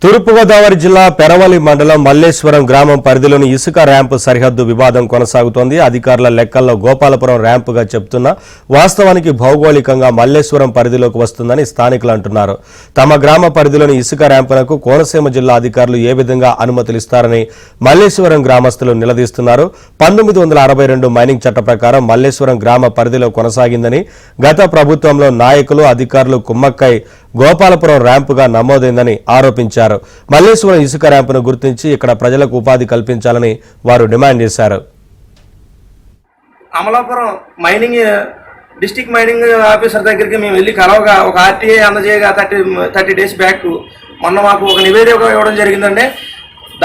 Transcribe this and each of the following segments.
తూర్పుగోదావరి జిల్లా పెరవలి మండలం మల్లేశ్వరం గ్రామం పరిధిలోని ఇసుక ర్యాంపు సరిహద్దు వివాదం కొనసాగుతోంది. అధికారుల లెక్కల్లో గోపాలపురం ర్యాంపుగా చెబుతున్నా వాస్తవానికి భౌగోళికంగా మల్లేశ్వరం పరిధిలోకి వస్తుందని స్థానికులు అంటున్నారు. తమ గ్రామ పరిధిలోని ఇసుక ర్యాంపునకు కోనసీమ జిల్లా అధికారులు ఏ విధంగా అనుమతులు ఇస్తారని మల్లేశ్వరం గ్రామస్తులు నిలదీస్తున్నారు. 1962 మైనింగ్ చట్ట ప్రకారం మల్లేశ్వరం గ్రామ పరిధిలో కొనసాగిందని, గత ప్రభుత్వంలో నాయకులు అధికారులు కుమ్మక్కై గోపాలపురం ర్యాంపుగా నమోదైందని ఆరోపించారు. మల్లేశ్వరం ఇసుక ర్యాంపును గుర్తించి ఇక్కడ ప్రజలకు ఉపాధి కల్పించాలని వారు డిమాండ్ చేశారు. Amalapuram mining district mining officer దగ్గరికి మేము వెళ్ళి కలవగా ఒక ఆర్టీఏ అందజేయగా 30 డేస్ బ్యాక్ మొన్న మాకు ఒక నివేదిక ఇవ్వడం జరిగిందండి.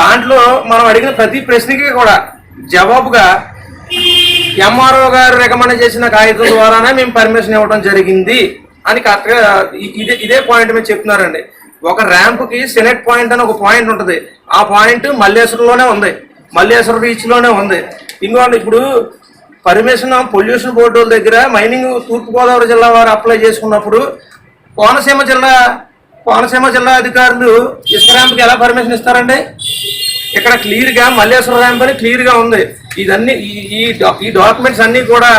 దాంట్లో మనం అడిగిన ప్రతి ప్రశ్నకి కూడా జవాబుగా ఎంఆర్ఓ గారు రికమెండ్ చేసిన కాగితం ద్వారానే మేము పర్మిషన్ ఇవ్వడం జరిగింది అని కరెక్ట్గా ఇదే పాయింట్ మీద చెప్తున్నారండి. ఒక ర్యాంపుకి సెనెట్ పాయింట్ అని ఒక పాయింట్ ఉంటుంది. ఆ పాయింట్ మల్లేశ్వరంలోనే ఉంది, మల్లేశ్వరం రీచ్లోనే ఉంది. ఇంకోటి ఇప్పుడు పర్మిషన్ పొల్యూషన్ బోర్డు దగ్గర మైనింగ్ తూర్పుగోదావరి జిల్లా వారు అప్లై చేసుకున్నప్పుడు కోనసీమ జిల్లా అధికారులు ఇసుక ర్యాంప్కి ఎలా పర్మిషన్ ఇస్తారండి? ఇక్కడ క్లియర్గా మల్లేశ్వరం ర్యాంప్ అని క్లియర్గా ఉంది. ఇదన్నీ ఈ డాక్యుమెంట్స్ అన్నీ కూడా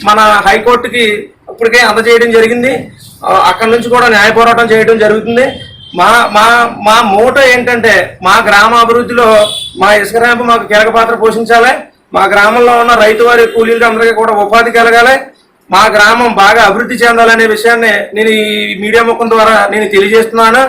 మన హైకోర్టుకి ఇప్పటికే అందజేయడం జరిగింది. అక్కడి నుంచి కూడా న్యాయ పోరాటం చేయడం జరుగుతుంది. మా మోటో ఏంటంటే మా గ్రామ అభివృద్ధిలో మా ఇసుక ర్యాంపు మాకు కీలక పాత్ర పోషించాలి. మా గ్రామంలో ఉన్న రైతు వారి కూలీలకి అందరికీ కూడా ఉపాధి కలగాలి. మా గ్రామం బాగా అభివృద్ధి చెందాలనే విషయాన్ని నేను ఈ మీడియా ముఖం ద్వారా నేను తెలియజేస్తున్నాను.